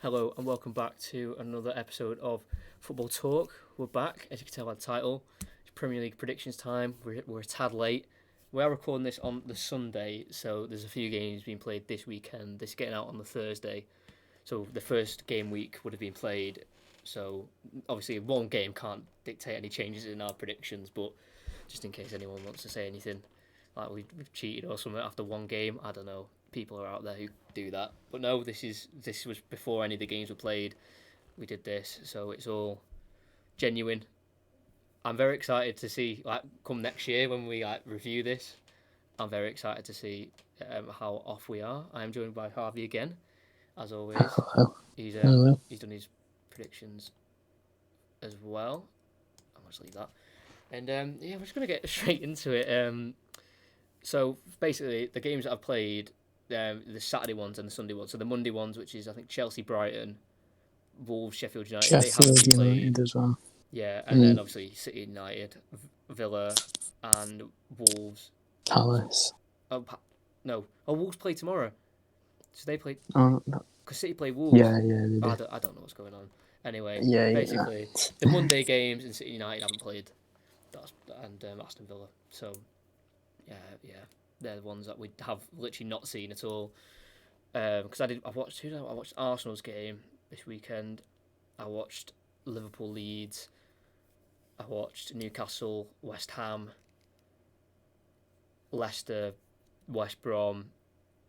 Hello and welcome back to another episode of Football Talk. We're back, as you can tell by the title. It's Premier League predictions time. We're a tad late. We are recording this on the Sunday, so there's a few games being played this weekend. This is getting out on the Thursday, so the first game week would have been played. So obviously one game can't dictate any changes in our predictions, but just in case anyone wants to say anything, like we've cheated or something after one game, I don't know. People are out there who do that, but no, this was before any of the games were played. We did this, so it's all genuine. I'm very excited to see come next year when we review this. I'm very excited to see how off we are. I am joined by Harvey again, as always. Hello. He's Hello. he's done his predictions as well. I'll just leave that. And we're just gonna get straight into it. So basically, the games that I've played, the Saturday ones and the Sunday ones. So the Monday ones, which is I think Chelsea, Brighton, Wolves, Sheffield United, they haven't Sheffield been United played. as well. Yeah, and then obviously City United, Villa, and Wolves. Palace. No, Wolves play tomorrow. So they play Oh, because City play Wolves. yeah, they do. I don't know what's going on. Anyway, Yeah. basically the Monday games and City United haven't played. And Aston Villa. So yeah, they're the ones that we have literally not seen at all. Because I watched Arsenal's game this weekend. I watched Liverpool Leeds. I watched Newcastle, West Ham, Leicester, West Brom,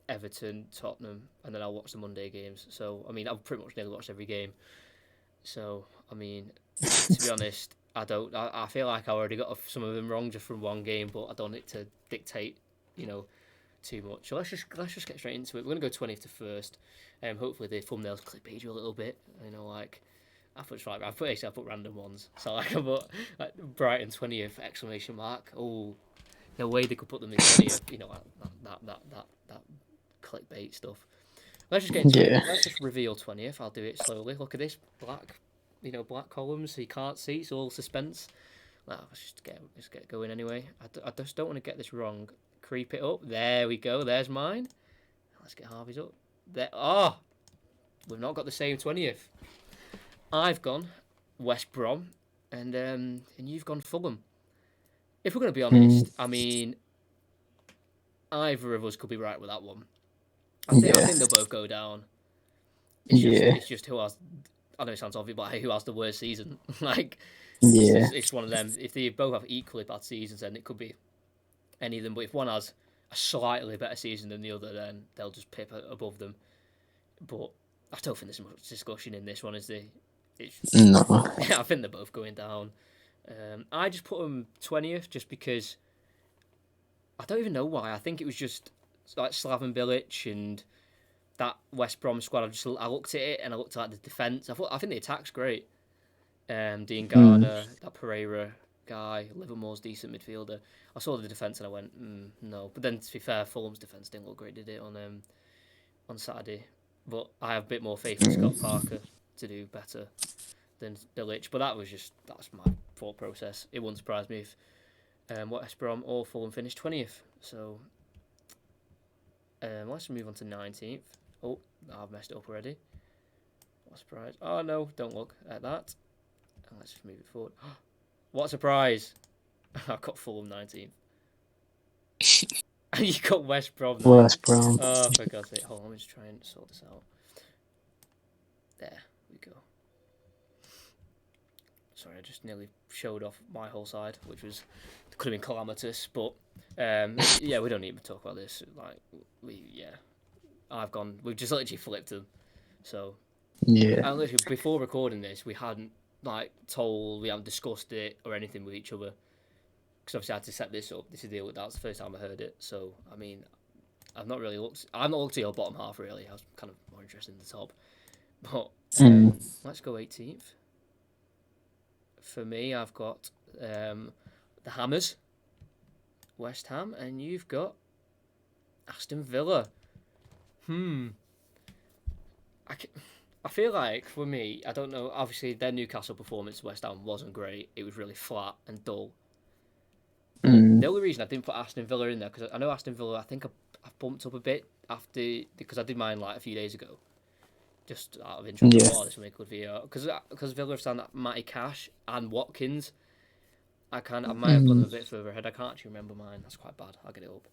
Everton, Tottenham, and then I watched the Monday games. So I mean, I've pretty much nearly watched every game. So I mean, to be honest, I feel like I already got some of them wrong just from one game, but I don't need to dictate, too much. So let's just get straight into it. We're gonna go 20th to first. Hopefully the thumbnails clickbait you a little bit. I put random ones. So I put Brighton 20th exclamation mark. Oh, no way they could put them in 20th. That clickbait stuff. Let's just get into it. Yeah. Let's just reveal 20th. I'll do it slowly. Look at this black columns so you can't see. It's all suspense. Let's just get going anyway. I just don't want to get this wrong. Creep it up. There we go. There's mine. Let's get Harvey's up. There. Oh, we've not got the same 20th. I've gone West Brom, and you've gone Fulham. If we're going to be honest, I mean, either of us could be right with that one. I think they'll both go down. It's just who has. I know it sounds obvious, but who has the worst season? It's one of them. If they both have equally bad seasons, then it could be any of them. But if one has a slightly better season than the other, then they'll just pip above them. But I don't think there's much discussion in this one, is there? No. I think they're both going down. I just put them 20th just because I don't even know why. I think it was just like Slaven Bilic and that West Brom squad. I looked at it and I looked at the defence. I think the attack's great. Dean Garner, that Pereira guy, Livermore's decent midfielder. I saw the defence and I went, no. But then to be fair, Fulham's defence didn't look great, did it, on Saturday? But I have a bit more faith in Scott Parker to do better than Bilic. But that's my thought process. It wouldn't surprise me if West Brom or Fulham finished 20th. So let's move on to 19th. Oh, I've messed it up already. What a surprise. Oh no, don't look at that. And let's just move it forward. What a surprise. I got Fulham 19th. And you got West Brom 19th. West Brom. Oh, for God's sake. Hold on, let me just try and sort this out. There we go. Sorry, I just nearly showed off my whole side, which could have been calamitous, but yeah, we don't need to talk about this. We've just literally flipped them. So Yeah. and literally before recording this, we hadn't we haven't discussed it or anything with each other, because obviously I had to set this up. This is that's the first time I heard it. So I mean, I've not looked at your bottom half really. I was kind of more interested in the top, but let's go 18th. For me, I've got the Hammers, West Ham, and you've got Aston Villa. I feel like for me, I don't know. Obviously, their Newcastle performance, West Ham, wasn't great. It was really flat and dull. The only reason I didn't put Aston Villa in there because I know Aston Villa. I think I bumped up a bit because I did mine a few days ago. Just out of interest, I Yeah. thought this would make a good video because Villa have signed that Matty Cash and Watkins. I might have gone Mm, a bit further ahead. I can't actually remember mine. That's quite bad. I'll get it up.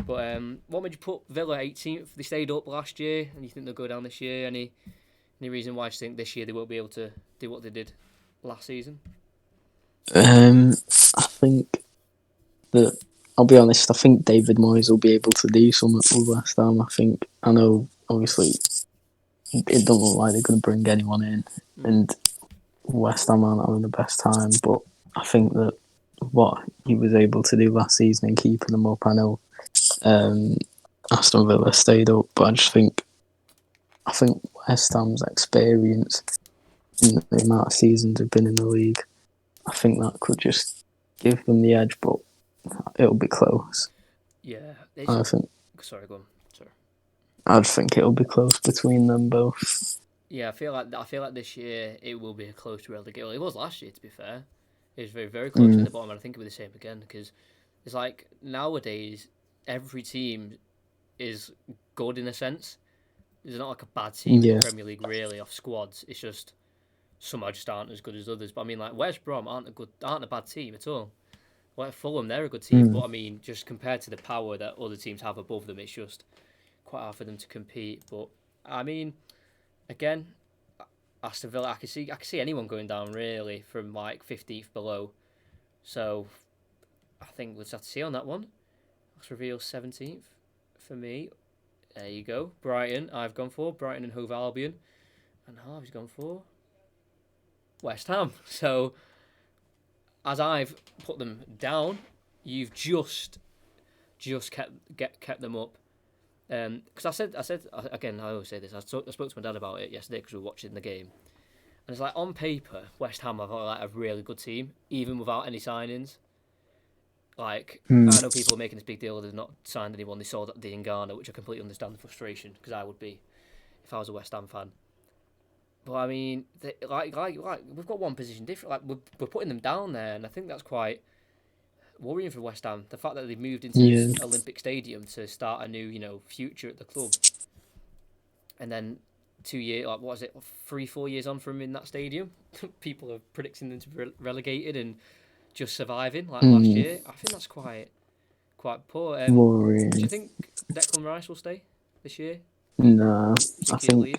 But what made you put Villa 18th? They stayed up last year, and you think they'll go down this year? Any reason why you think this year they won't be able to do what they did last season? I think that I'll be honest. I think David Moyes will be able to do something with West Ham. I know obviously it doesn't look like they're going to bring anyone in, and West Ham aren't having the best time. But I think that what he was able to do last season and keeping them up. I know Aston Villa stayed up, but I think West Ham's experience in the amount of seasons they've been in the league, I think that could just give them the edge, but it'll be close. Yeah, I think. Sorry, go on. Sorry. I think it'll be close between them both. Yeah, I feel like this year it will be a close relegation. Well, it was last year, to be fair. It was very, very close to the bottom, and I think it'll be the same again because it's like nowadays every team is good in a sense. There's not like a bad team in the Premier League really off squads. It's just some just aren't as good as others. But I mean, like West Brom aren't a bad team at all. Like Fulham, they're a good team, but I mean, just compared to the power that other teams have above them, it's just quite hard for them to compete. But I mean, again, Aston Villa, I can see anyone going down really from like 15th below. So I think we'll just have to see on that one. Let's reveal 17th for me. There you go. Brighton, I've gone for Brighton and Hove Albion, and Harvey's gone for West Ham. So as I've put them down, you've just kept them up. Because I said again, I always say this. I spoke to my dad about it yesterday because we were watching the game, and it's like on paper, West Ham have like a really good team, even without any signings. Like I know people are making this big deal. They've not signed anyone. They saw that the Ngana, which I completely understand the frustration because I would be if I was a West Ham fan. But I mean, like we've got one position different. Like we're putting them down there, and I think that's quite worrying for West Ham. The fact that they've moved into this Olympic Stadium to start a new, future at the club, and then 2 years, like what was it, 3-4 years on from in that stadium, people are predicting them to be relegated and just surviving like last year. I think that's quite poor. Worrying. Do you think Declan Rice will stay this year? No, I think leave?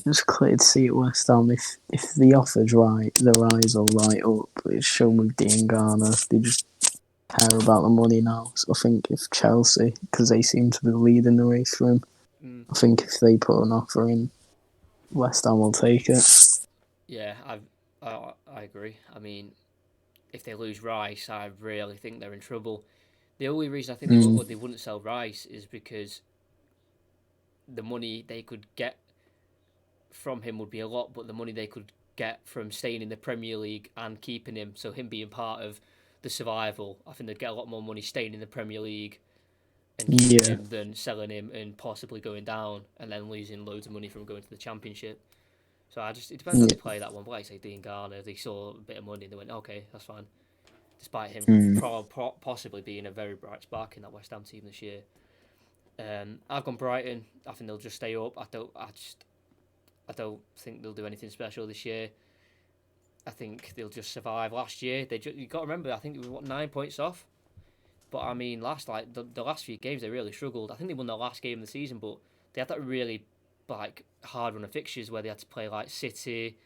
it's clear to see at West Ham if the offer's right, their eyes will light up. It's shown with Dean Garner. They just care about the money now. So I think if Chelsea, because they seem to be leading the race for him, I think if they put an offer in, West Ham will take it. Yeah, I agree. I mean, if they lose Rice, I really think they're in trouble. The only reason I think they wouldn't sell Rice is because the money they could get from him would be a lot, but the money they could get from staying in the Premier League and keeping him, so him being part of the survival, I think they'd get a lot more money staying in the Premier League and keeping him than selling him and possibly going down and then losing loads of money from going to the Championship. So it depends how they play that one. But like I say, Dean Garner, they saw a bit of money and they went, okay, that's fine. Despite him possibly being a very bright spark in that West Ham team this year. I've gone Brighton. I think they'll just stay up. I don't think they'll do anything special this year. I think they'll just survive. Last year, you got to remember, I think it was 9 points off. But I mean, the last few games they really struggled. I think they won their last game of the season, but they had that really hard run of fixtures where they had to play like City,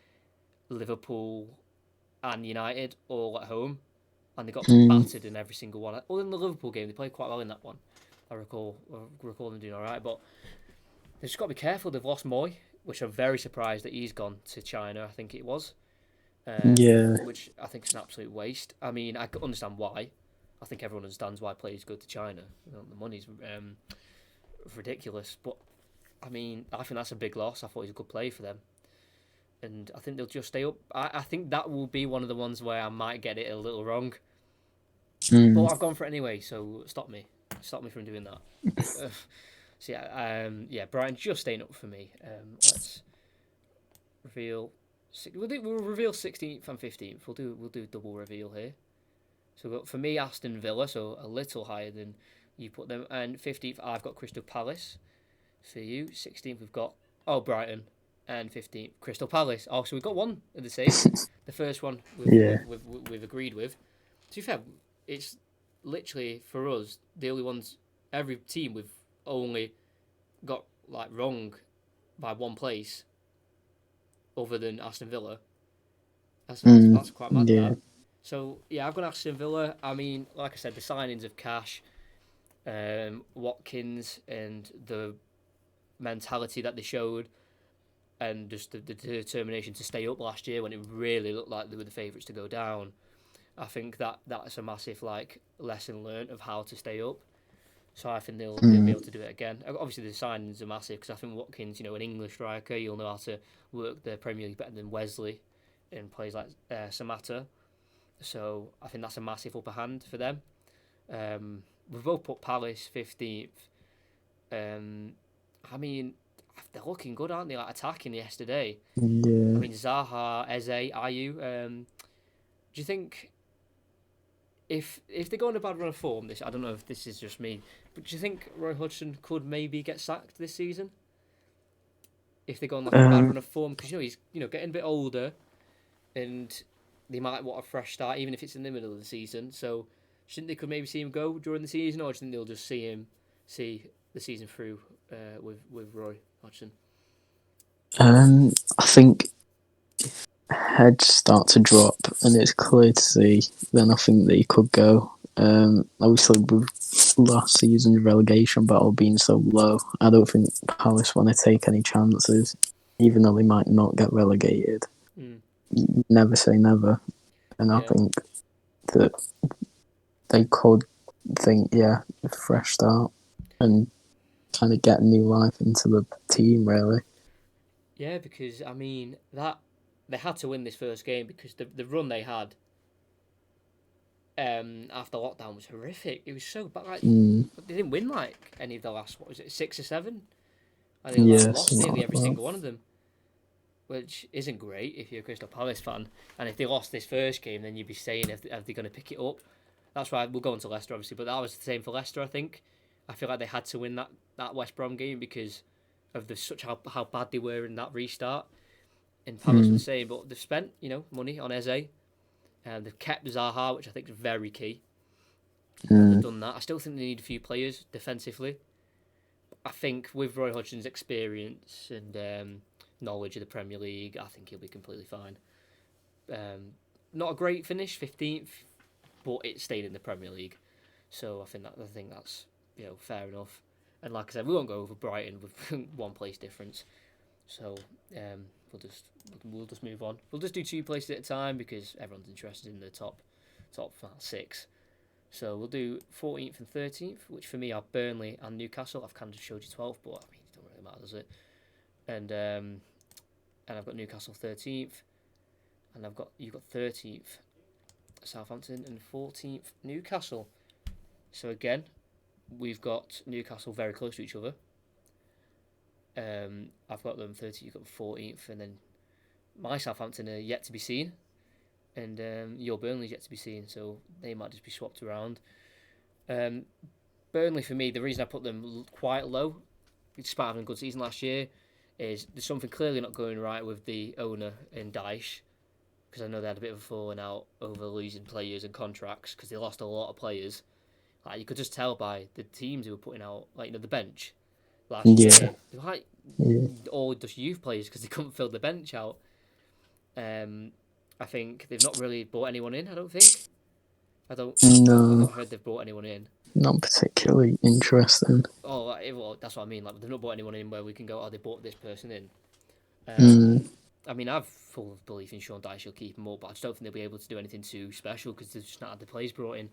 Liverpool, and United all at home, and they got battered in every single one. Other than the Liverpool game, they played quite well in that one. I recall them doing all right, but they've just got to be careful. They've lost Moy, which I'm very surprised that he's gone to China. I think it was, which I think is an absolute waste. I mean, I understand why. I think everyone understands why players go to China. The money's ridiculous, but I mean, I think that's a big loss. I thought he's a good player for them, and I think they'll just stay up. I think that will be one of the ones where I might get it a little wrong, but I've gone for it anyway. So stop me from doing that. So yeah, Brighton just staying up for me. Let's reveal. We'll reveal 16th and 15th. We'll do double reveal here. So for me, Aston Villa, so a little higher than you put them. And 15th, I've got Crystal Palace. For you, 16th, we've got Oh, Brighton. And 15th, Crystal Palace. Oh, so we've got one of the same. The first one Yeah. we've agreed with. To be fair, it's literally for us the only ones. Every team we've only got like wrong by one place, other than Aston Villa. That's quite mad. Yeah. That. So yeah, I've got Aston Villa. I mean, like I said, the signings of Cash, Watkins, and the mentality that they showed, and just the determination to stay up last year when it really looked like they were the favourites to go down. I think that's a massive like lesson learned of how to stay up. So I think they'll be able to do it again. Obviously, the signings are massive because I think Watkins, an English striker, you'll know how to work the Premier League better than Wesley, and plays like Samata. So I think that's a massive upper hand for them. We've both put Palace 15th. I mean, they're looking good, aren't they? Like attacking yesterday. I Yeah. mean, Zaha, Eze, Ayew. Do you think if they go on a bad run of form, I don't know if this is just me, but do you think Roy Hodgson could maybe get sacked this season if they go on like a bad Um. run of form? Because he's getting a bit older, and they might want a fresh start, even if it's in the middle of the season. So, do you think they could maybe see him go during the season, or do you think they'll just see the season through with Roy Hodgson? I think heads start to drop and it's clear to see, then I think that he could go. Obviously, with last season's relegation battle being so low, I don't think Palace want to take any chances, even though they might not get relegated. Mm. Never say never, and I Yeah. think that they could think, yeah, a fresh start and kind of get new life into the team, really. Yeah, because I mean that they had to win this first game because the run they had after lockdown was horrific. It was so bad. Like, Mm, they didn't win like any of the last, what was it, 6 or 7? I think like yeah, lost something nearly like every that. single one of them, which isn't great if you're a Crystal Palace fan. And if they lost this first game, then you'd be saying, are they going to pick it up? That's why we'll go on to Leicester, obviously, but that was the same for Leicester, I think. I feel like they had to win that West Brom game because of how bad they were in that restart. And Palace were the Mm, same, but they've spent, money on Eze, and they've kept Zaha, which I think is very key. They've mm, done that. I still think they need a few players defensively. I think with Roy Hodgson's experience and knowledge of the Premier League, I think he'll be completely fine. Not a great finish, 15th, but it stayed in the Premier League, so I think that's fair enough. And like I said, we won't go over Brighton with one place difference, so um, we'll just move on. We'll just do 2 places at a time because everyone's interested in the top 6. So we'll do 14th and 13th, which for me are Burnley and Newcastle. I've kind of showed you 12th, but I mean, it doesn't really matter, does it? And I've got Newcastle 13th, and you've got 13th Southampton and 14th Newcastle. So again, we've got Newcastle very close to each other. I've got them 30th, you've got 14th, and then my Southampton are yet to be seen, and your Burnley's yet to be seen, so they might just be swapped around. Um, Burnley, for me, the reason I put them quite low, despite having a good season last year, is there's something clearly not going right with the owner in Dyche, because I know they had a bit of a falling out over losing players and contracts because they lost a lot of players. Like you could just tell by the teams who were putting out, like the bench last yeah, year, they were like yeah. all just youth players because they couldn't fill the bench out. I think they've not really brought anyone in. I don't think. I've No, not heard they've brought anyone in. not particularly interesting. Oh, well, that's what I mean. Like they've not brought anyone in where we can go. Oh, they brought this person in. Mm, I mean, I've full of belief in Sean Dyche. He'll keep him up, but I just don't think they'll be able to do anything too special because they've just not had the players brought in,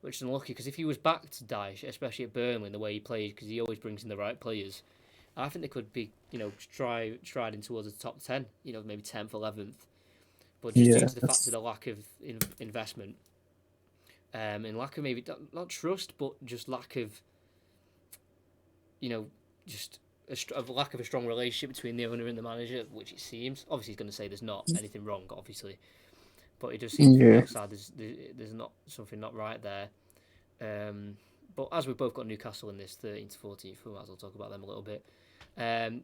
which is unlucky. Because if he was back to Dyche, especially at Burnley, the way he plays, because he always brings in the right players, I think they could be, striding towards the top 10. Maybe 10th, 11th. But just due yeah, to the fact of the lack of investment, and lack of maybe not trust, but just lack of, just a lack of a strong relationship between the owner and the manager, which it seems. Obviously, he's going to say there's not anything wrong, obviously, but it does seem from the yeah, outside there's not something not right there. But as we've both got Newcastle in this 13th to 14th, we might as well talk about them a little bit. Um,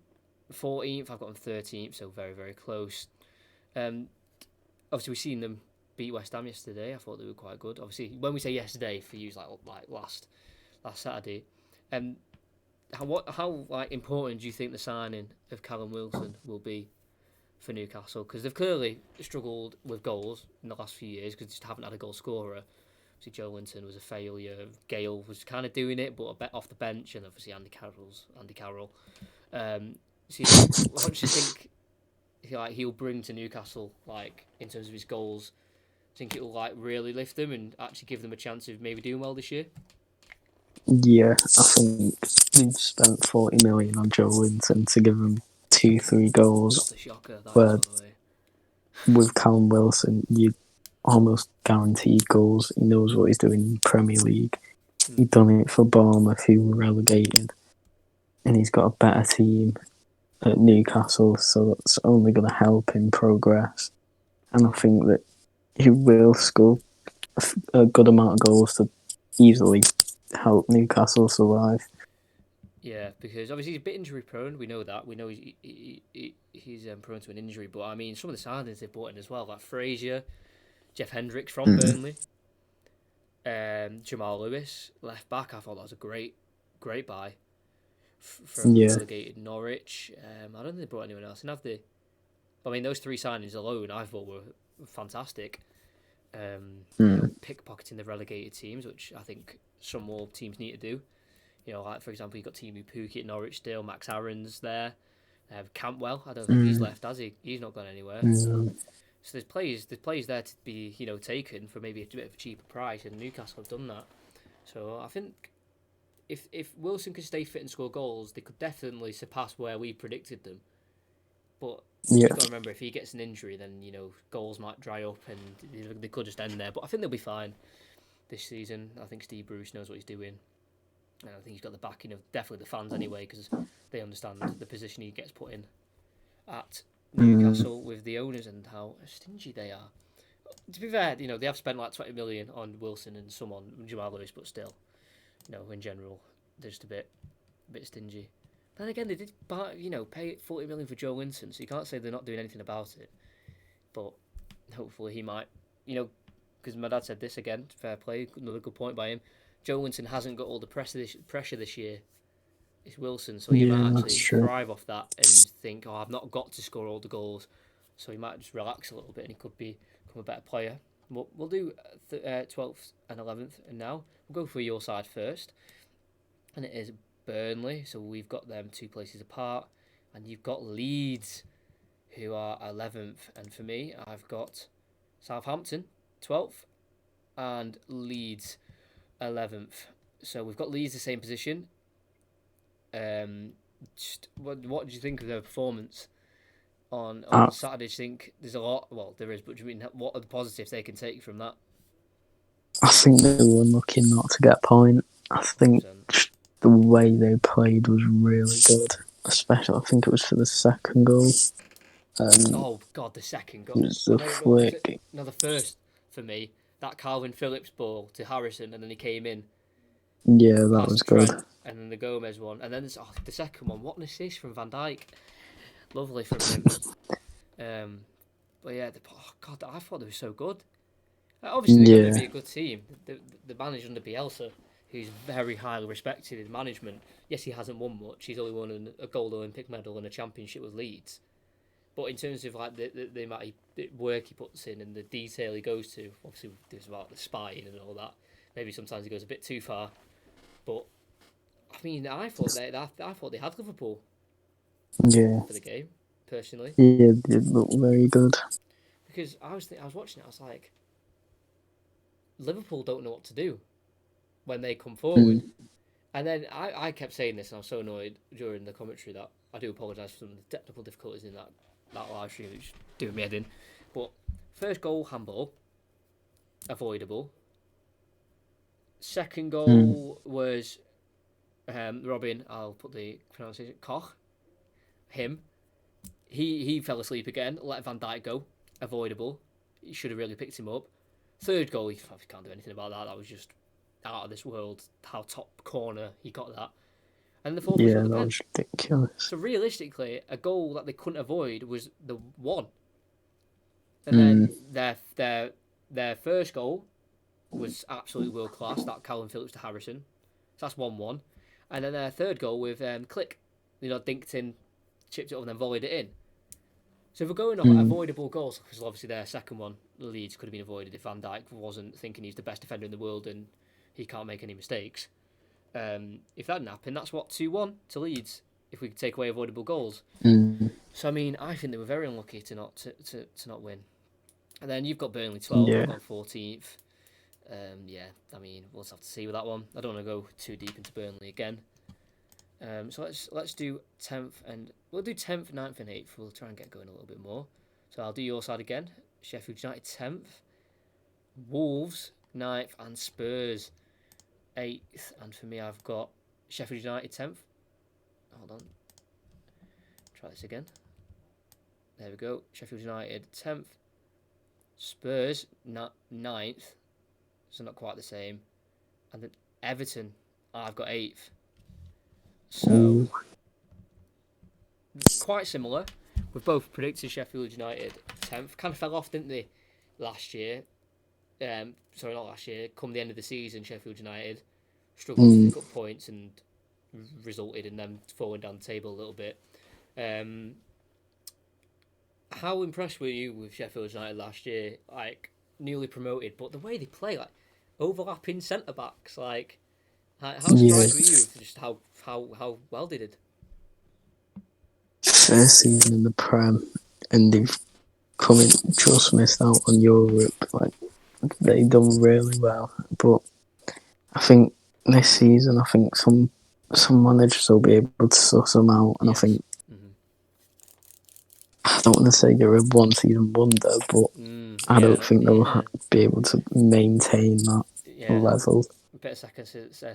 14th. I've got them 13th, so very, very close. Obviously, we've seen them beat West Ham yesterday. I thought they were quite good. Obviously, when we say yesterday, for you, like last Saturday, how like important do you think the signing of Callum Wilson will be for Newcastle? Because they've clearly struggled with goals in the last few years because they just haven't had a goal scorer. Obviously, Joe Linton was a failure. Gale was kind of doing it, but a bit off the bench, and obviously Andy Carroll. So what do you think? He'll bring to Newcastle, like in terms of his goals. I think it'll like really lift them and actually give them a chance of maybe doing well this year. Yeah, I think they've spent 40 million on Joe Linton to give him 2-3 goals. What a shocker that Where is, by the way. with Callum Wilson, you almost guaranteed goals. He knows what he's doing in the Premier League. He's done it for Bournemouth, who were relegated, and he's got a better team at Newcastle, so that's only going to help him progress. And I think that he will score a good amount of goals to easily help Newcastle survive. Yeah, because obviously he's a bit injury prone. We know that. We know he's prone to an injury. But I mean, some of the signings they've brought in as well, like Frazier, Jeff Hendricks from Burnley, Jamal Lewis, left back. I thought that was a great buy from relegated Norwich. I don't think they brought anyone else in, have they? I mean, those three signings alone, I thought were fantastic. Pickpocketing the relegated teams, which I think some more teams need to do. Like for example, you've got Timu Pukki at Norwich still, Max Aaron's there. Campbell, I don't think he's left, has he? He's not gone anywhere. So there's players there to be, taken for maybe a bit of a cheaper price, and Newcastle have done that. So I think if Wilson could stay fit and score goals, they could definitely surpass where we predicted them. But you've got to remember, if he gets an injury, then goals might dry up and they could just end there. But I think they'll be fine this season. I think Steve Bruce knows what he's doing. And I think he's got the backing of definitely the fans anyway, because they understand the position he gets put in at Newcastle with the owners and how stingy they are. To be fair, they have spent like 20 million on Wilson and some on Jamal Lewis, but still, in general, they're just a bit stingy. Then again, they did pay 40 million for Joe Linton, so you can't say they're not doing anything about it. But hopefully he might, because my dad said this again, fair play, another good point by him. Joe Linton hasn't got all the pressure this year. It's Wilson, so he might actually thrive off that and think, I've not got to score all the goals. So he might just relax a little bit and he could become a better player. We'll do 12th and 11th, and now we'll go for your side first. And it is Burnley, so we've got them 2 places apart. And you've got Leeds, who are 11th. And for me, I've got Southampton, 12th, and Leeds, 11th. So we've got Leeds the same position. What do you think of their performance on Saturday? Do you think there's a lot? Well, there is, but do you mean what are the positives they can take from that? I think they were unlucky not to get a point. I think 100%. The way they played was really good. Especially, I think it was for the second goal. Oh God, the second goal. It was the flick. No, the first for me. That Calvin Phillips ball to Harrison, and then he came in. Yeah, that was good. And then the Gomez one, and then the second one. What an assist from Van Dijk! Lovely from him. But yeah, God, I thought they were so good. Obviously, they're going to be a good team. The manager under Bielsa, who's very highly respected in management. Yes, he hasn't won much. He's only won a gold Olympic medal and a championship with Leeds. But in terms of like the amount of work he puts in and the detail he goes to, obviously there's about the spying and all that. Maybe sometimes he goes a bit too far. But I mean, I thought they had Liverpool. Yeah. For the game, personally. Yeah, they look very good. Because I was watching it, I was like, Liverpool don't know what to do when they come forward. And then I kept saying this, and I was so annoyed during the commentary that I do apologise for some of the technical difficulties in that live stream, which is doing me head in. But first goal, handball, avoidable. Second goal was Robin, I'll put the pronunciation, Koch. Him. He fell asleep again, let Van Dijk go, avoidable. He should have really picked him up. Third goal, he can't do anything about that. That was just out of this world, how top corner he got that. and the 4 pushed Yeah, up the that pen. was ridiculous. So realistically, a goal that they couldn't avoid was the one, and then Mm. their first goal was absolutely world class. That Callum Phillips to Harrison, so that's 1-1, and then their third goal with Click, dinked in, chipped it up, and then volleyed it in. So if we're going off avoidable goals, because obviously their second one, Leeds, could have been avoided if Van Dijk wasn't thinking he's the best defender in the world and he can't make any mistakes. If that didn't happen, that's what 2-1 to Leeds. If we could take away avoidable goals. Mm. So I mean, I think they were very unlucky to not win. And then you've got Burnley 12th, Yeah. I've got 14th. Yeah, I mean, we'll just have to see with that one. I don't want to go too deep into Burnley again. So let's do 10th, and we'll do 10th, 9th, and 8th. We'll try and get going a little bit more. So I'll do your side again. Sheffield United 10th, Wolves 9th, and Spurs 8th. And for me, I've got Sheffield United 10th. Hold on. Try this again. There we go. Sheffield United 10th, Spurs 9th. So not quite the same. And then Everton, I've got 8th. So quite similar. We've both predicted Sheffield United 10th. Kind of fell off, didn't they, last year? Sorry, not last year. Come the end of the season, Sheffield United struggled to pick up points and resulted in them falling down the table a little bit. How impressed were you with Sheffield United last year? Like, newly promoted, but the way they play, like, overlapping centre backs, like, how surprised were you with just how well they did? First season in the Prem, and they've just missed out on Europe. Like, they done really well, but I think this season, I think some managers will be able to suss them out, and Yes. I think I don't want to say they're a one-season wonder, but I don't think they'll be able to maintain that level. A bit of second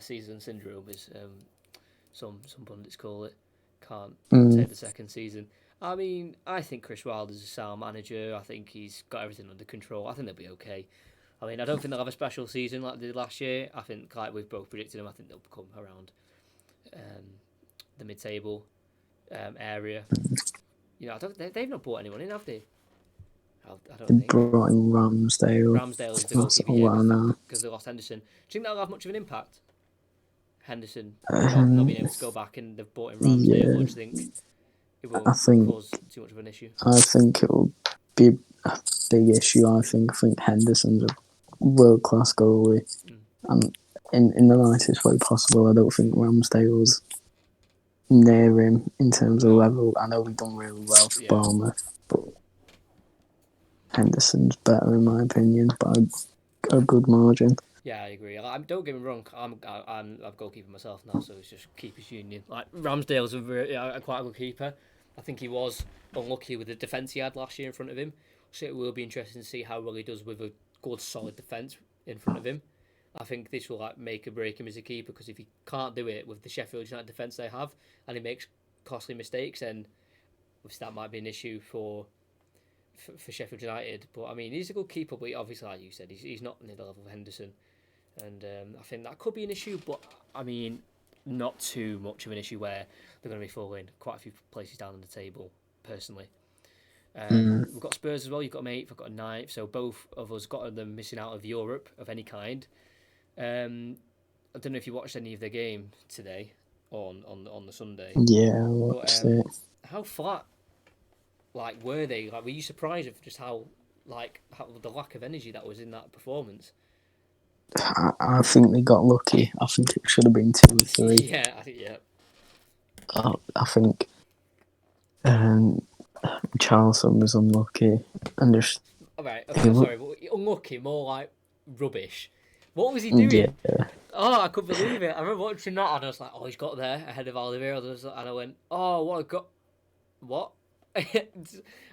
season syndrome is some pundits call it. Can't take the second season. I mean, I think Chris Wilder's a sound manager. I think he's got everything under control. I think they'll be okay. I mean, I don't think they'll have a special season like they did last year. I think, like we've both predicted them, I think they'll come around the mid-table area. They've not brought anyone in, have they? I don't think. Brought in Ramsdale. Ramsdale is the goalkeeper because they lost Henderson. Do you think that'll have much of an impact? Henderson not being able to go back, and they've brought in Ramsdale. Or do you think it won't cause too much of an issue? I think it will be a big issue. I think Henderson's a world class goalie, and in the nicest way possible. I don't think Ramsdale's near him in terms of level. I know we've done really well for Bournemouth, but Henderson's better in my opinion by a good margin. Yeah, I agree. Don't get me wrong. I'm a goalkeeper myself now, so it's just keepers union. Like Ramsdale's quite a good keeper. I think he was unlucky with the defence he had last year in front of him. So it will be interesting to see how well he does with a good, solid defence in front of him. I think this will make or break him as a keeper, because if he can't do it with the Sheffield United defence they have, and he makes costly mistakes, then obviously that might be an issue for Sheffield United. But I mean, he's a good keeper, but obviously, like you said, he's not near the level of Henderson, and I think that could be an issue. But I mean, not too much of an issue where they're going to be falling quite a few places down on the table. Personally, we've got Spurs as well. You've got them 8th, I've got a 9th, so both of us got them missing out of Europe of any kind. I don't know if you watched any of the game today on the Sunday. Yeah, I watched it. How flat, were they? Were you surprised of just how the lack of energy that was in that performance? I think they got lucky. I think it should have been 2 or 3. Yeah, I think I think Charleston was unlucky and just. Alright, okay, sorry, but unlucky, more like rubbish. What was he doing? Yeah. Oh, I couldn't believe it. I remember watching that and I was like, oh, he's got there ahead of Alderweireld, and I went, oh, what? I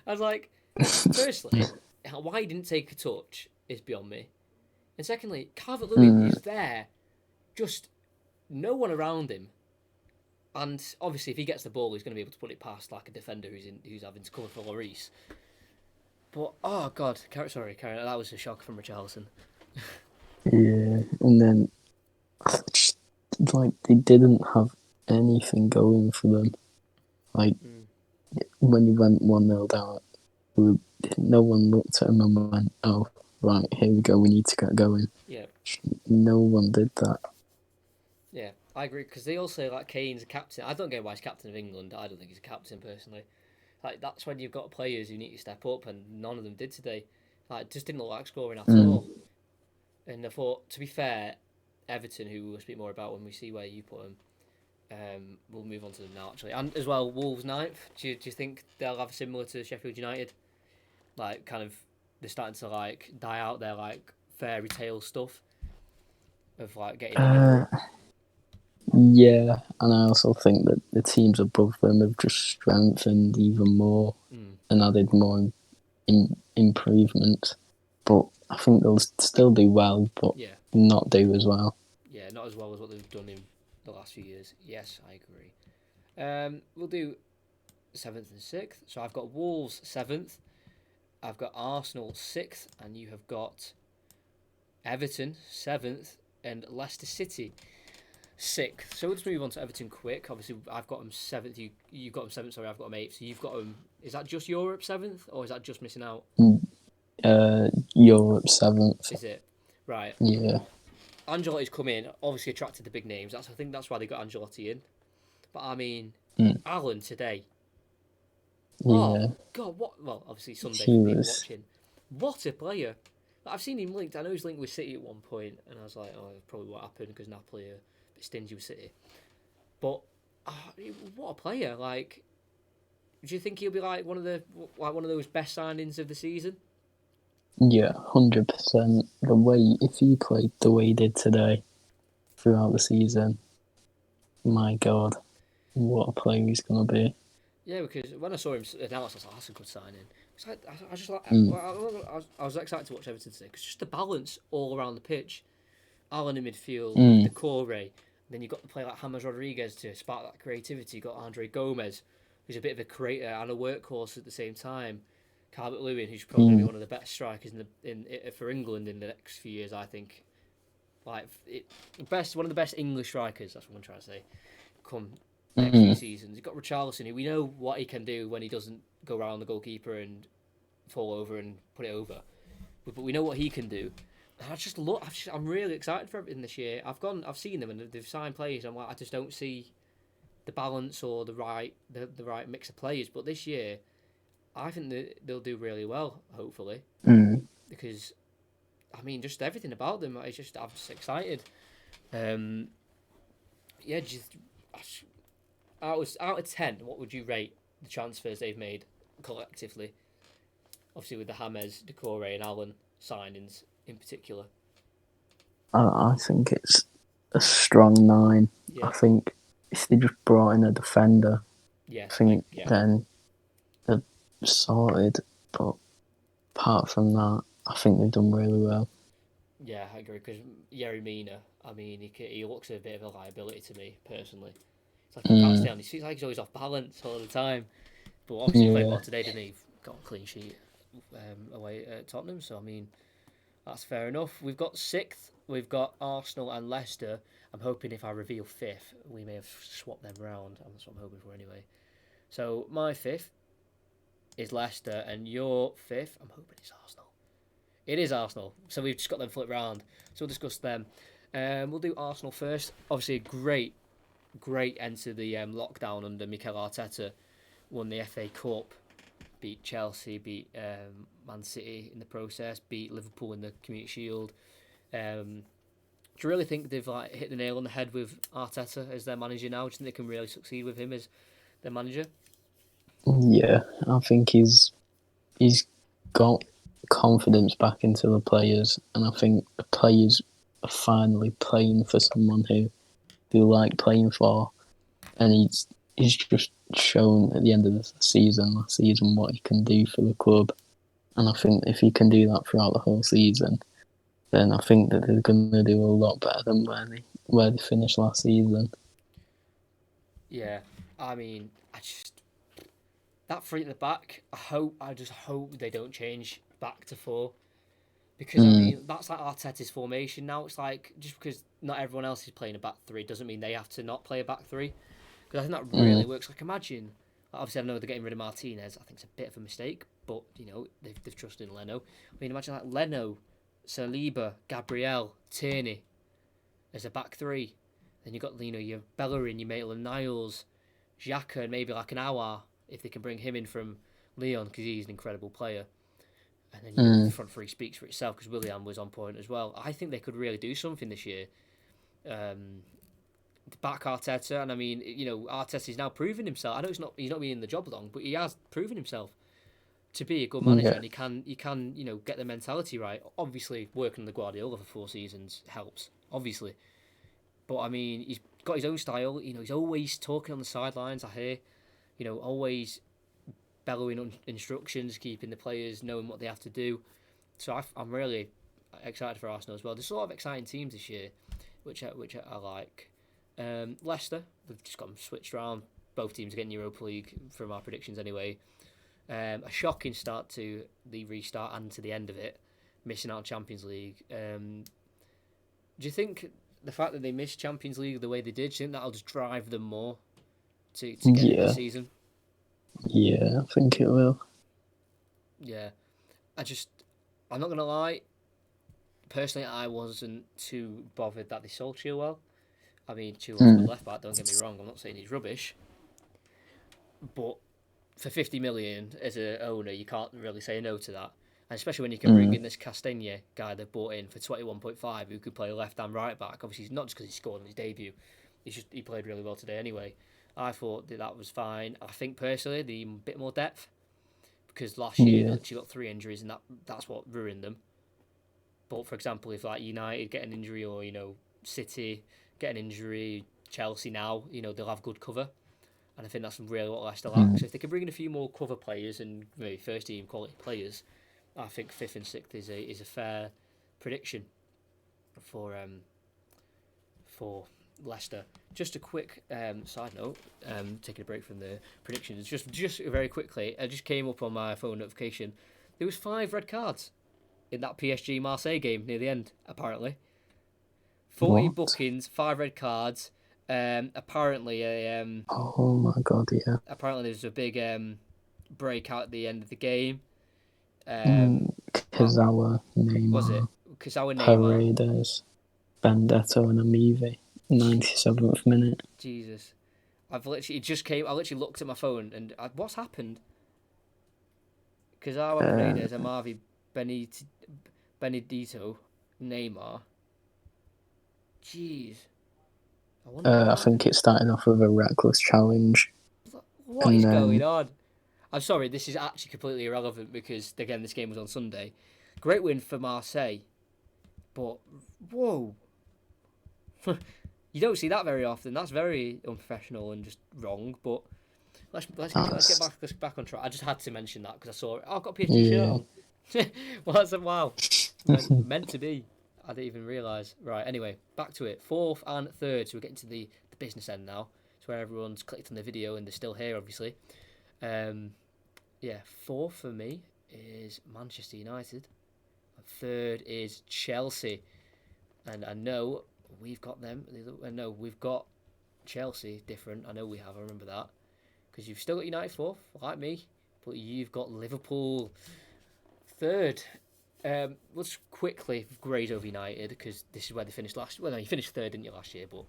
was like, firstly, why he didn't take a touch is beyond me. And secondly, Calvert-Lewin is there, just no one around him. And obviously, if he gets the ball, he's going to be able to put it past like a defender who's having to cover for Lloris. But oh god, sorry, Karen, that was a shock from Richarlison. Yeah, and then they didn't have anything going for them. Like, Mm. when you went 1-0 down, no one looked at him and went, oh, right, here we go, we need to get going. Yeah. No one did that. Yeah, I agree, because they all say, like, Kane's a captain. I don't get why he's captain of England. I don't think he's a captain, personally. Like, that's when you've got players who need to step up, and none of them did today. Like, it just didn't look like scoring at all. And I thought, to be fair, Everton, who we'll speak more about when we see where you put them, we'll move on to them now, actually. And as well, Wolves ninth. Do you think they'll have similar to Sheffield United? Like, kind of, they're starting to, like, die out their, like, fairy tale stuff of, like, getting in Europe. Yeah, and I also think that the teams above them have just strengthened even more and added more improvements. But I think they'll still do well, but not do as well. Yeah, not as well as what they've done in the last few years. Yes, I agree. We'll do 7th and 6th. So I've got Wolves 7th. I've got Arsenal 6th. And you have got Everton 7th. And Leicester City 6th. So we'll just move on to Everton quick. Obviously, I've got them 7th. You've got them 7th. Sorry, I've got them 8th. So you've got them... Is that just Europe 7th? Or is that just missing out? Europe 7th. Is it? Right. Yeah. Ancelotti's come in, obviously attracted the big names. I think that's why they got Ancelotti in. But I mean, Alan today. Yeah. Oh God! What? Well, obviously Sunday for people watching. What a player! I've seen him linked. I know he's linked with City at one point, and I was like, oh, probably what happened because Napoli are a bit stingy with City. But what a player! Like, do you think he'll be like one of those best signings of the season? Yeah, 100%. The way, if he played the way he did today throughout the season, my God, what a player he's going to be. Yeah, because when I saw him announced, I was like, that's a good signing. I just like, I was excited to watch Everton today because just the balance all around the pitch. Alan in midfield, Decore, then you've got the player like James Rodriguez to spark that creativity. You've got Andre Gomez, who's a bit of a creator and a workhorse at the same time. Calvert-Lewin, who's probably going to be one of the best strikers for England in the next few years, I think. One of the best English strikers. That's what I'm trying to say. Come next few seasons, you've got Richarlison, who we know what he can do when he doesn't go around the goalkeeper and fall over and put it over. But we know what he can do. And I'm really excited for everything this year. I've seen them and they've signed players. I just don't see the balance or the right mix of players. But this year, I think they'll do really well. Hopefully, because I mean, just everything about them. I'm just excited. Out of 10, what would you rate the transfers they've made collectively? Obviously, with the James, Decore, and Allen signings in particular. I think it's a strong 9. Yeah. I think if they just brought in a defender, then they're sorted. But apart from that, I think they've done really well. Yeah, I agree. Because Yerry Mina, I mean, he looks a bit of a liability to me personally. It's like he can't stay on his feet. It's like he's always off balance all the time. But obviously, he played well today, didn't he? Got a clean sheet away at Tottenham. So I mean, that's fair enough. We've got 6th. We've got Arsenal and Leicester. I'm hoping if I reveal 5th, we may have swapped them round. That's what I'm hoping for anyway. So my 5th is Leicester, and your 5th, I'm hoping it's Arsenal. It is Arsenal. So we've just got them flipped round. So we'll discuss them. We'll do Arsenal first. Obviously, a great end to the lockdown under Mikel Arteta. Won the FA Cup, beat Chelsea, beat Man City in the process, beat Liverpool in the Community Shield. Do you really think they've hit the nail on the head with Arteta as their manager now? Do you think they can really succeed with him as their manager? Yeah, I think he's got confidence back into the players, and I think the players are finally playing for someone who like playing for, and he's just shown at the end of the season last season what he can do for the club, and I think if he can do that throughout the whole season, then I think that they're going to do a lot better than where they finished last season. Yeah, I mean, that 3 at the back. I just hope they don't change back to 4, because I mean that's like Arteta's formation now. It's like just because not everyone else is playing a back 3 doesn't mean they have to not play a back 3. Because I think that really works. Like, imagine, obviously I know they're getting rid of Martinez. I think it's a bit of a mistake, but, they've trusted in Leno. I mean, imagine like Leno, Saliba, Gabriel, Tierney as a back three. Then you've got, your Bellerin, your Maitland-Niles, Xhaka, and maybe like an Aouar, if they can bring him in from Lyon, because he's an incredible player. And then the front three speaks for itself, because Willian was on point as well. I think they could really do something this year. Back Arteta, and I mean, Arteta's now proven himself. I know he's not been in the job long, but he has proven himself to be a good manager, and he can get the mentality right. Obviously, working on the Guardiola for 4 seasons helps, obviously. But I mean, he's got his own style. He's always talking on the sidelines. I hear, always bellowing instructions, keeping the players knowing what they have to do. So I'm really excited for Arsenal as well. There's a lot of exciting teams this year, which I like. Leicester, we've just got them switched around. Both teams are getting Europa League from our predictions anyway. A shocking start to the restart and to the end of it, missing out on Champions League. Do you think the fact that they missed Champions League the way they did, do you think that'll just drive them more to get into the season? Yeah, I think it will. Yeah. I'm not going to lie. Personally, I wasn't too bothered that they sold Chilwell. I mean, Chilwell's good left back, don't get me wrong. I'm not saying he's rubbish. But for 50 million as an owner, you can't really say no to that. And especially when you can bring in this Castagne guy they bought in for 21.5 who could play left and right back. Obviously, it's not just because he scored on his debut. He played really well today anyway. I thought that was fine. I think personally, the bit more depth. Because last year, they literally got 3 injuries and that's what ruined them. But for example, if like United get an injury or, City get an injury, Chelsea now, they'll have good cover. And I think that's really what Leicester lack. So if they can bring in a few more cover players and maybe first team quality players, I think 5th and 6th is a fair prediction for Leicester. Just a quick side note, taking a break from the predictions, just very quickly, I just came up on my phone notification. There was 5 red cards in that PSG Marseille game near the end, apparently. 40 bookings, 5 red cards. Apparently oh my god, yeah. Apparently there's a big breakout at the end of the game. Kazawa, Neymar. Was it Kazawa, Neymar? Paredes, Benedetto and Amivi. 97th minute. Jesus. I literally looked at my phone and what's happened? Kazawa, Paredes, Amavi, Benedetto, Neymar. Jeez. I think it started off with a reckless challenge. What is going on? I'm sorry, this is actually completely irrelevant because, again, this game was on Sunday. Great win for Marseille. But, whoa. You don't see that very often. That's very unprofessional and just wrong. But let's get back on track. I just had to mention that because I saw it. Oh, I've got a PSG shirt on. Wow. Meant to be. I didn't even realise. Right, anyway, back to it. 4th and 3rd. So we're getting to the business end now. It's where everyone's clicked on the video and they're still here, obviously. 4th for me is Manchester United. And 3rd is Chelsea. And I know we've got them. No, we've got Chelsea different. I know we have. I remember that. Because you've still got United 4th, like me. But you've got Liverpool 3rd. Let's quickly grade over United because this is where they finished last. Well, no, you finished 3rd, didn't you, last year? But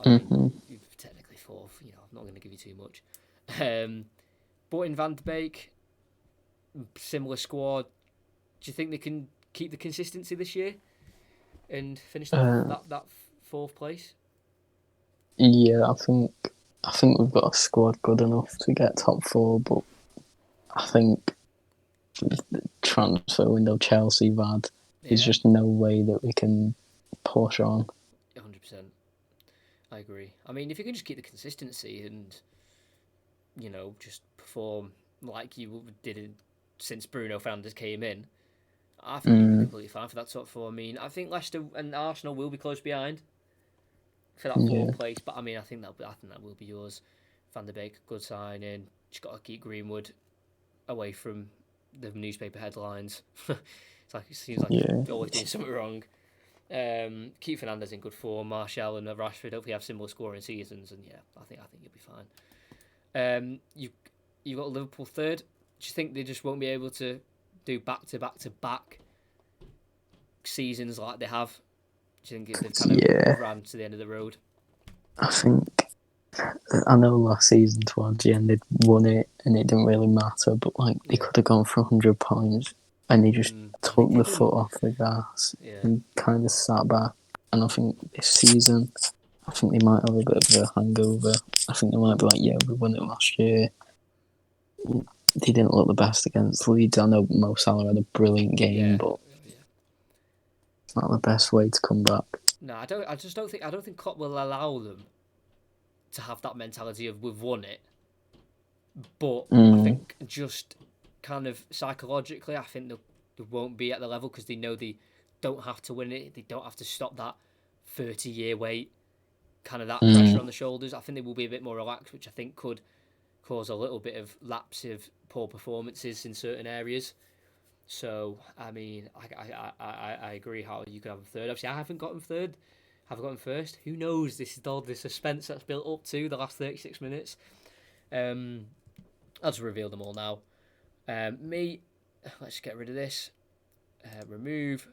I mean, you're technically 4th. I'm not going to give you too much. But in Van de Beek, similar squad. Do you think they can keep the consistency this year and finish that 4th place? Yeah, I think we've got a squad good enough to get top 4, but I think the transfer window Chelsea had, there's just no way that we can push on. 100%. I agree. I mean, if you can just keep the consistency and, just perform like you did since Bruno Fernandes came in, I think you'd be completely fine for that top 4. I mean, I think Leicester and Arsenal will be close behind for that 4th place, but I mean, I think that will be yours. Van de Beek, good signing. Just got to keep Greenwood away from the newspaper headlines. It seems like he's always doing something wrong. Keep Fernandez in good form. Martial and Rashford hopefully have similar scoring seasons, and yeah, I think you'll be fine. You got Liverpool third. Do you think they just won't be able to do back to back to back seasons like they have? Do you think they've kind of ran to the end of the road? I think I know last season towards the end they'd won it and it didn't really matter, but like they could have gone for 100 points and they just took the foot off the gas and kind of sat back. And I think this season, I think they might have a bit of a hangover. I think they might be like, yeah, we won it last year. They didn't look the best against Leeds. I know Mo Salah had a brilliant game, but it's not the best way to come back. No, I don't think Klopp will allow them to have that mentality of we've won it. But I think just kind of psychologically, I think they won't be at the level because they know they don't have to win it. They don't have to stop that 30-year wait, kind of that pressure on the shoulders. I think they will be a bit more relaxed, which I think could cause a little bit of lapse of poor performances in certain areas. So, I mean, I agree how you could have them third. Obviously, I haven't got them third. Have I got them first? Who knows? This is all the suspense that's built up to the last 36 minutes. I'll just reveal them all now. Me, let's get rid of this. Remove.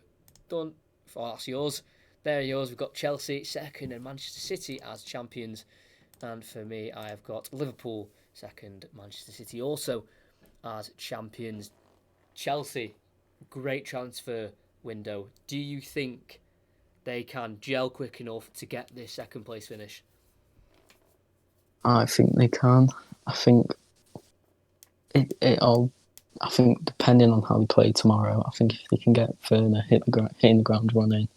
Done. Oh, that's yours. There yours. We've got Chelsea second and Manchester City as champions. And for me, I have got Liverpool second, Manchester City also as champions. Chelsea, great transfer window. Do you think they can gel quick enough to get this second place finish? I think they can. I think it all. I think depending on how they play tomorrow, I think if they can get Werner hitting the ground running,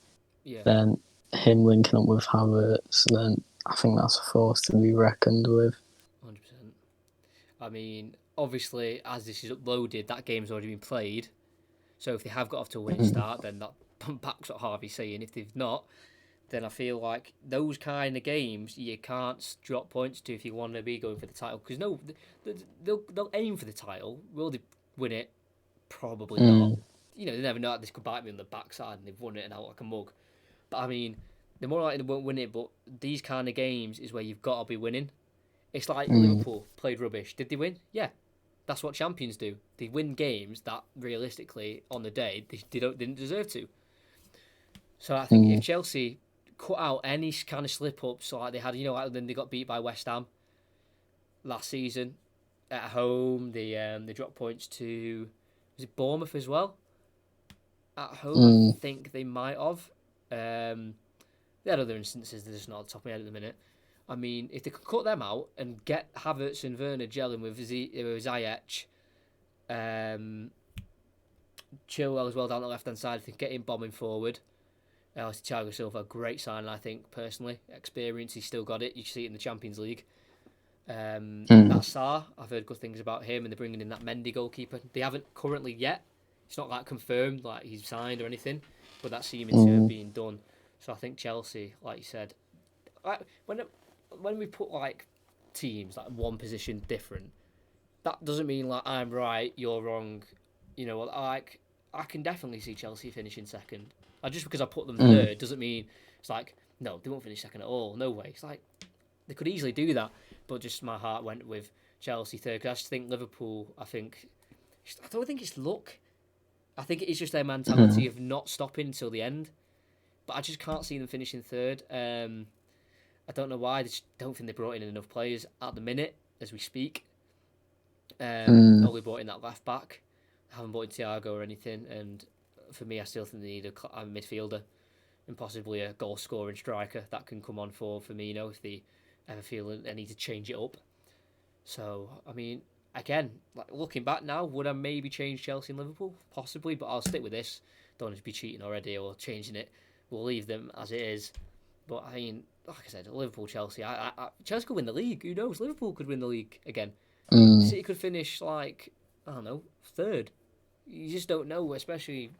then him linking up with Havertz, then I think that's a force to be reckoned with. 100%. I mean, obviously, as this is uploaded, that game's already been played. So if they have got off to a winning start, then that backs what Harvey's saying. If they've not, then I feel like those kind of games you can't drop points to if you want to be going for the title. Because no, they'll aim for the title. Will they win it? Probably not. You know, they never know. This could bite me on the backside and they've won it and out like a mug. But I mean, they're more likely they won't win it. But these kind of games is where you've got to be winning. It's like Liverpool played rubbish. Did they win? Yeah. That's what champions do. They win games that realistically on the day they didn't deserve to. So I think if Chelsea cut out any kind of slip ups like they had, like then they got beat by West Ham last season at home. They dropped points to, was it Bournemouth as well? At home, I think they might have. They had other instances. They're just not on the top of my head at the minute. I mean, if they could cut them out and get Havertz and Werner gelling with Ziyech, Chilwell as well down the left-hand side, if they get him bombing forward. Thiago Silva, great sign, I think, personally. Experience, he's still got it. You see it in the Champions League. That Sarr, I've heard good things about him, and they're bringing in that Mendy goalkeeper. They haven't currently yet. It's not like confirmed, like he's signed or anything, but that's seeming to have been done. So I think Chelsea, like you said, when we put like teams like one position different, that doesn't mean like I'm right, you're wrong. Like I can definitely see Chelsea finishing second. Just because I put them third doesn't mean it's like no, they won't finish second at all. No way. It's like they could easily do that, but just my heart went with Chelsea third. Because I just think Liverpool. I don't think it's luck. I think it is just their mentality of not stopping until the end. But I just can't see them finishing third. I don't know why. I just don't think they brought in enough players at the minute as we speak. Only brought in that left back. Haven't brought in Thiago or anything. And for me, I still think they need a midfielder and possibly a goal scoring striker that can come on for Firmino if they ever feel they need to change it up. So, I mean, again, like looking back now, would I maybe change Chelsea and Liverpool? Possibly, but I'll stick with this. Don't want to be cheating already or changing it. We'll leave them as it is. But I mean, like I said, Liverpool, Chelsea. Chelsea could win the league. Who knows? Liverpool could win the league again. City could finish like, I don't know, third. You just don't know, especially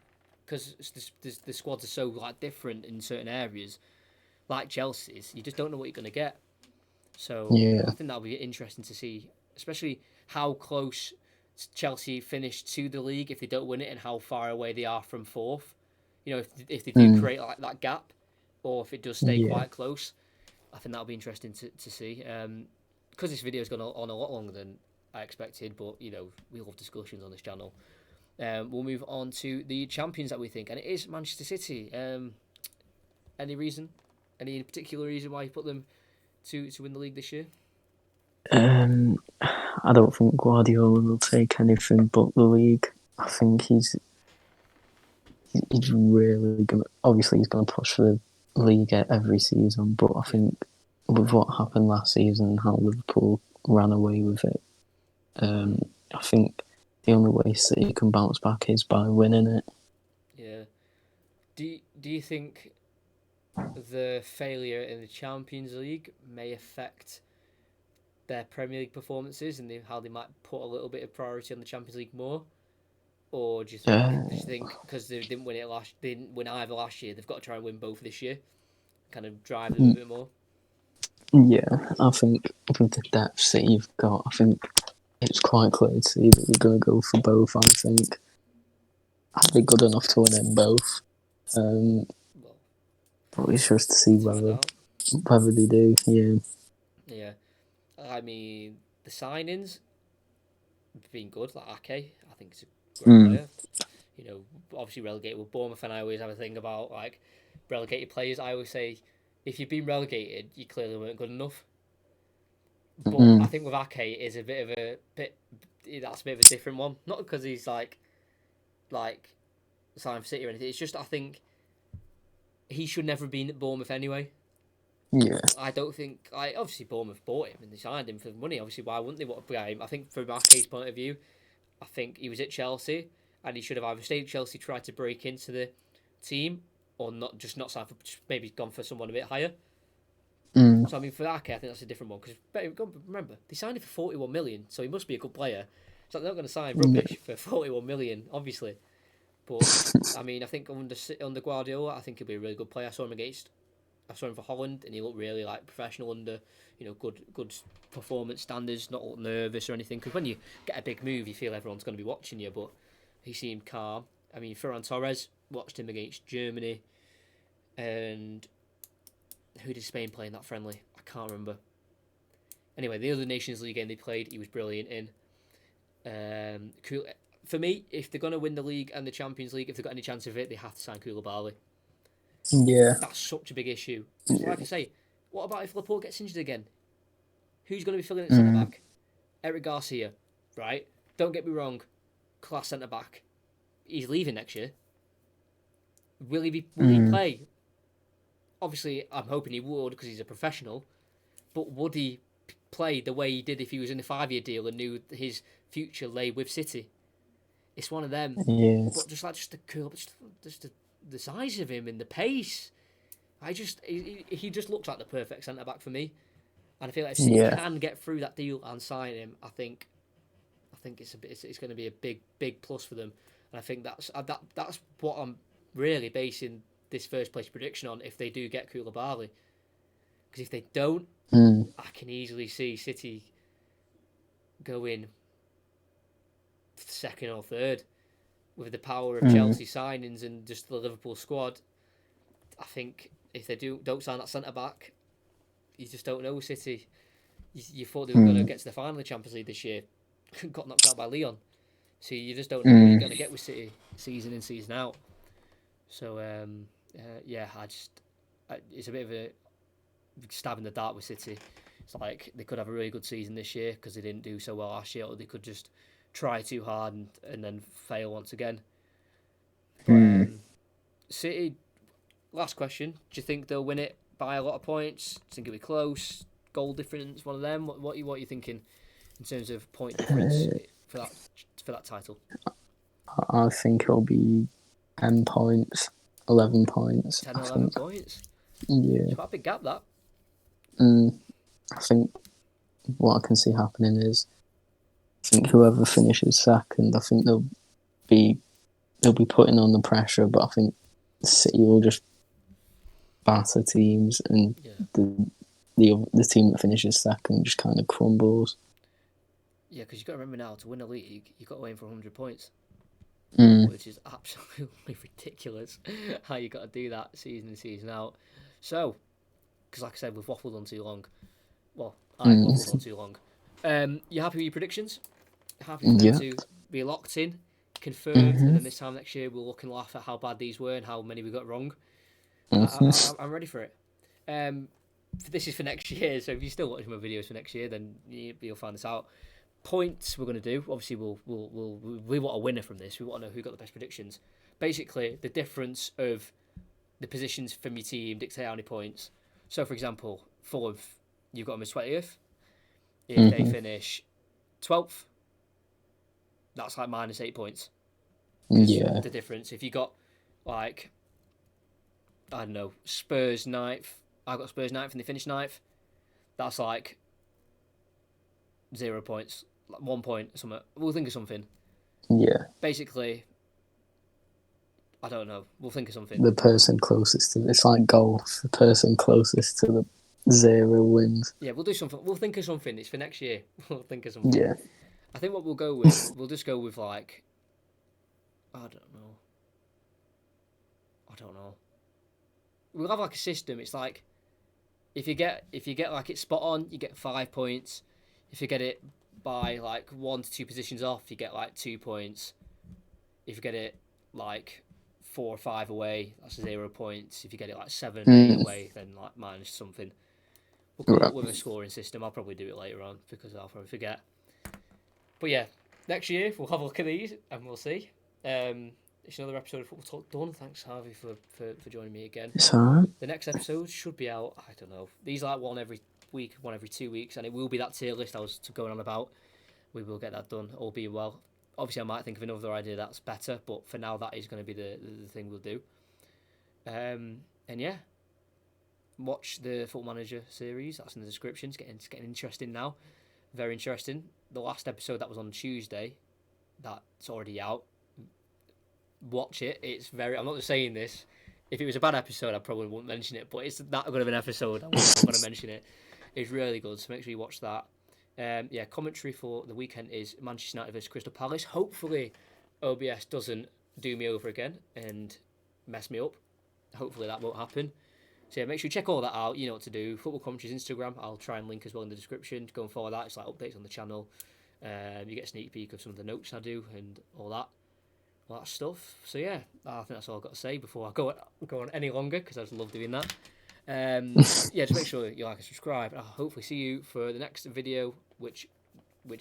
because the squads are so like different in certain areas, like Chelsea's. You just don't know what you're going to get. So I think that'll be interesting to see, especially how close Chelsea finish to the league if they don't win it and how far away they are from fourth. You know, if they do create like that gap, or if it does stay Yeah. quite close, I think that'll be interesting to see. Because this video's gone on a lot longer than I expected, but you know, we love discussions on this channel. We'll move on to the champions that we think, and it is Manchester City. Any reason? Any particular reason why you put them to win the league this year? I don't think Guardiola will take anything but the league. I think he's really gonna. Obviously, he's gonna push for the league every season, but I think with what happened last season and how Liverpool ran away with it, I think the only way City can bounce back is by winning it. Yeah. Do you think the failure in the Champions League may affect their Premier League performances and how they might put a little bit of priority on the Champions League more? Or do you think because they didn't win they didn't win either last year, they've got to try and win both this year, kind of drive them a bit more? Yeah, I think with the depth that you've got, I think it's quite clear to see that you're going to go for both. I think are they good enough to win it both? Well, But it's just to see let's find out. whether they do. Yeah. Yeah, I mean the signings have been good. Like Ake, I think it's a great player. You know, obviously relegated with Bournemouth, and I always have a thing about like relegated players. I always say, if you've been relegated, you clearly weren't good enough. But I think with Ake is a bit of a bit. That's a bit of a different one. Not because he's like signed for City or anything. It's just I think he should never have been at Bournemouth anyway. Yeah. I don't think. Obviously Bournemouth bought him and they signed him for money. Obviously, why wouldn't they want to buy him? I think from Ake's point of view, I think he was at Chelsea and he should have either stayed at Chelsea, tried to break into the team, or not signed for. Just maybe gone for someone a bit higher. So I mean, for Ake, I think that's a different one because remember they signed him for 41 million, so he must be a good player. So they're not going to sign rubbish for 41 million, obviously. But I mean, I think under Guardiola, I think he'll be a really good player. I saw him for Holland, and he looked really like professional under, you know, good performance standards, not look nervous or anything. Because when you get a big move, you feel everyone's going to be watching you. But he seemed calm. I mean, Ferran Torres, watched him against Germany, and who did Spain play in that friendly? I can't remember. Anyway, the other Nations League game they played, he was brilliant in. Cool. For me, if they're going to win the league and the Champions League, if they've got any chance of it, they have to sign Koulibaly. Yeah. That's such a big issue. So like I say, what about if Laporte gets injured again? Who's going to be filling at centre back? Eric Garcia, right? Don't get me wrong, class centre back. He's leaving next year. Will he play? Obviously, I'm hoping he would because he's a professional. But would he play the way he did if he was in a 5-year deal and knew his future lay with City? It's one of them. Yes. But just the size of him and the pace. He just looks like the perfect centre back for me, and I feel like if City can get through that deal and sign him, I think it's going to be a big plus for them, and I think that's what I'm really basing this first place prediction on. If they do get Koulibaly, because if they don't, I can easily see City going second or third with the power of Chelsea signings and just the Liverpool squad. I think if they don't sign that centre back, you just don't know City. You thought they were going to get to the final of the Champions League this year, got knocked out by Lyon. So you just don't know what you're going to get with City season in, season out. So it's a bit of a stab in the dark with City. It's like they could have a really good season this year because they didn't do so well last year, or they could just try too hard and then fail once again. But City, last question. Do you think they'll win it by a lot of points? Do you think it'll be close? Goal difference, one of them? What are you thinking in terms of point difference for that title? I think it'll be 10 points, 11 points. 10 or 11 points? Yeah. It's quite a big gap, that. I think what I can see happening is I think whoever finishes second, I think they'll be putting on the pressure, but I think City will just batter teams, and the team that finishes second just kind of crumbles. Yeah, because you've got to remember now, to win a league, you've got to aim for 100 points. which is absolutely ridiculous how you got to do that season in, season out. So, because like I said, we've waffled on too long. Well, I've waffled on too long. You happy with your predictions? Happy for them Yeah. to be locked in, confirmed, and Mm-hmm. then this time next year we'll look and laugh at how bad these were and how many we got wrong. Mm-hmm. I'm ready for it. This is for next year, so if you're still watching my videos for next year, then you'll find this out. Points we're going to do. Obviously, we want a winner from this. We want to know who got the best predictions. Basically, the difference of the positions from your team dictate how many points. So, for example, Fulham, you've got them as 20th. If they finish 12th, that's like -8 points. Because Yeah. the difference, if you got like, I don't know, Spurs 9th, I got Spurs 9th and they finish 9th, that's like 0 points, like 1 point, something. We'll think of something. Yeah. Basically, I don't know. We'll think of something. The person closest to it's like golf. The person closest to the 0 wins. Yeah, we'll do something. We'll think of something. It's for next year. We'll think of something. Yeah. I think what we'll go with, we'll just go with like, I don't know. We'll have like a system. It's like if you get like it spot on, you get 5 points. If you get it by like 1 to 2 positions off, you get like 2 points. If you get it like 4 or 5 away, that's 0 points. If you get it like 7, 8 away, then like minus something. We'll come up with a scoring system. I'll probably do it later on because I'll probably forget. But yeah, next year we'll have a look at these and we'll see. It's another episode of Football Talk done. Thanks, Harvey, for joining me again. It's alright. The next episode should be out, I don't know. These are like one every week, one every 2 weeks, and it will be that tier list I was going on about. We will get that done, all being well. Obviously, I might think of another idea that's better, but for now, that is going to be the thing we'll do. And yeah, watch the Football Manager series. That's in the description. It's getting interesting now. Very interesting. The last episode that was on Tuesday, that's already out. Watch it. It's very. I'm not just saying this. If it was a bad episode, I probably wouldn't mention it. But it's that good of an episode. I'm going to mention it. It's really good. So make sure you watch that. Yeah, commentary for the weekend is Manchester United versus Crystal Palace. Hopefully, OBS doesn't do me over again and mess me up. Hopefully that won't happen. So yeah, make sure you check all that out. You know what to do. Football Commentary's Instagram. I'll try and link as well in the description. Go and follow that. It's like updates on the channel. You get a sneak peek of some of the notes I do and all that stuff. So yeah, I think that's all I've got to say before I go on any longer because I just love doing that. Yeah, just make sure you like and subscribe. I'll hopefully see you for the next video, which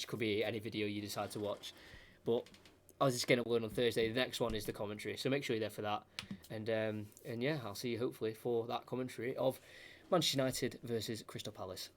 could be any video you decide to watch. But I was just getting uploaded on Thursday. The next one is the commentary, so make sure you're there for that. And yeah, I'll see you hopefully for that commentary of Manchester United versus Crystal Palace.